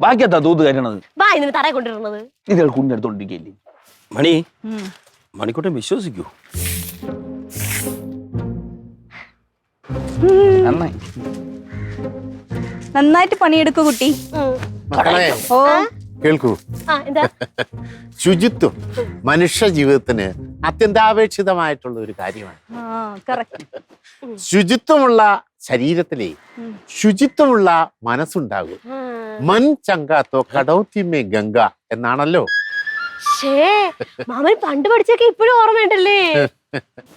ബാക്കി എത്താ തൂത്ത് കയറണത് വാ ഇതിന് തറ കൊണ്ടിരുന്നത് ഇത് കുഞ്ഞെടുത്തോണ്ടിരിക്കല്ലേ മണി മണിക്കൂട്ടൻ വിശ്വസിക്കൂ നന്നായി നന്നായിട്ട് പണിയെടുക്കൂ കുട്ടി. മക്കളെ ഓ കേൾക്കൂ. എന്താ ശുചിത്വം മനുഷ്യ ജീവിതത്തിന് അത്യന്താപേക്ഷിതമായിട്ടുള്ള ഒരു കാര്യമാണ്. ശുചിത്വമുള്ള ശരീരത്തിലെ ശുചിത്വമുള്ള മനസ്സുണ്ടാകും. മൻ ചങ്കാത്തോ കടൗത്തിമേ ഗംഗ എന്നാണല്ലോ. മാമൻ പണ്ട് പഠിച്ചൊക്കെ ഇപ്പോഴും ഓർമ്മയുണ്ടല്ലേ.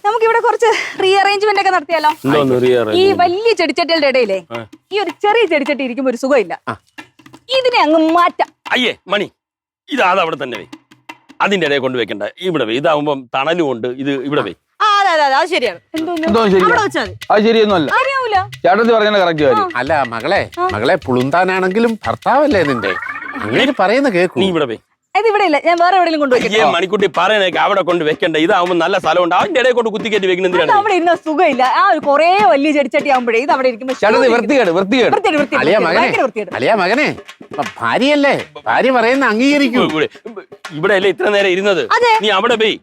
നമുക്ക് ഇവിടെ കുറച്ച് റീഅറേഞ്ച്മെന്റ് ഒക്കെ നടത്തിയാലോ? ഈ വലിയ ചെടിച്ചട്ടികളുടെ ഇടയിലേ ഈ ഒരു ചെറിയ ചെടിച്ചട്ടി ഇരിക്കുമ്പോ ഒരു സുഖമില്ല. ഇതിനെ അങ്ങ് മാറ്റാം. അയ്യേ മണി ഇതാ അവിടെ തന്നെ വേ, അതിന്റെ ഇടയിൽ കൊണ്ട് വെക്കണ്ട, ഇവിടെ വേ. ഇതാവുമ്പോ തണലും ഉണ്ട്. ഇത് ഇവിടെ വേ. അത് ശരിയാണ്. അത് ശരിയൊന്നുമല്ല. ചേട്ടത്തി പറഞ്ഞ കറക്റ്റ് കാര്യം. അല്ല മകളെ പുളുന്താനാണെങ്കിലും ഭർത്താവല്ലേ നിന്റെ, അങ്ങനെ പറയുന്ന കേൾക്കും. നീ ഇവിടെ വേ. ഇത് ഇവിടെ ഇല്ല, ഞാൻ വേറെ എവിടെയെങ്കിലും കൊണ്ടുപോയി. മണിക്കുട്ടി പറയണേക്ക് അവിടെ കൊണ്ട് വെക്കണ്ട. ഇതാവുമ്പോ നല്ല സ്ഥലമുണ്ട്, അതിന്റെ ഇടയിൽ കൊണ്ട് കുത്തിക്കയറ്റി വെക്കുന്നത്. അവിടെ ഇരുന്ന സുഖമില്ല. ആ ഒരു കൊറേ വലിയ ചെടിച്ചട്ടി ആവുമ്പോഴേ ഇത് അവിടെ ഇരിക്കുമ്പോ അളിയാ മകനെ ഭാര്യയല്ലേ, ഭാര്യ പറയുന്ന അംഗീകരിക്കൂ. ഇവിടെ അല്ലേ ഇത്ര നേരം ഇരുന്നത്, നീ അവിടെ പോയി.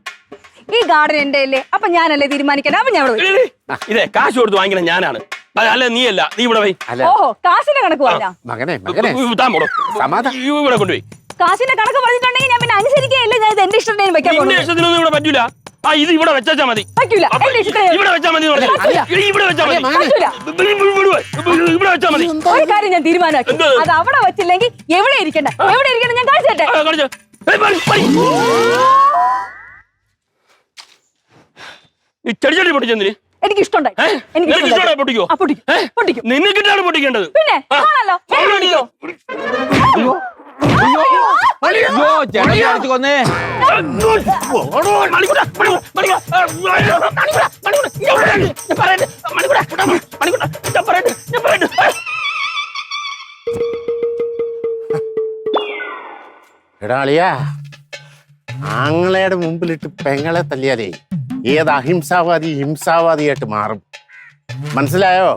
ഈ ഗാർഡൻ എന്റെ അല്ലേ, അപ്പൊ ഞാനല്ലേ തീരുമാനിക്കണം. അപ്പൊ ഞാൻ ഇതേ കാശ് കൊടുത്ത് വാങ്ങിക്കണ ഞാനാണ്, അല്ല നീ അല്ല. നീ ഇവിടെ പോയി. ഓഹോ കാശിന്റെ കണക്ക് പറഞ്ഞ മകനെ ഇവിടെ കൊണ്ടുപോയി. കാശിന്റെ കണക്ക് പറഞ്ഞിട്ടുണ്ടെങ്കിൽ ഞാൻ പിന്നെ അനുസരിക്കുകയല്ലേ. ഞാൻ എന്റെ ഇഷ്ടത്തിന് വെക്കാൻ ഇഷ്ടത്തിനൊന്നും ഇവിടെ പറ്റൂല. ഇത് ഇവിടെ വെച്ചാ മതി. പറ്റൂല, ഇവിടെ വെച്ചാ മതി. ഇവിടെ വെച്ചാ മതി. ഇവിടെ വെച്ചാ മതി. ഒരു കാര്യം ഞാൻ തീരുമാനമാക്കി, അത് അവിടെ വെച്ചില്ലെങ്കിൽ എവിടെ ഇരിക്കണ്ട, എവിടെ ഇരിക്കണം ഞാൻ കാണിച്ചേട്ടെ. ചെടിച്ചെടി പൊട്ടിച്ചെന്തിന്? എനിക്ക് ഇഷ്ടമുണ്ടായി. നിന്നെ കിട്ടാണ് പൊട്ടിക്കേണ്ടത്. പിന്നെ കൊന്നേ എടാ അളിയാ, ആങ്ങളയുടെ മുമ്പിലിട്ട് പെങ്ങളെ തല്ലിയാലേ ഏത് അഹിംസാവാദി ഹിംസാവാദിയായിട്ട് മാറും, മനസ്സിലായോ?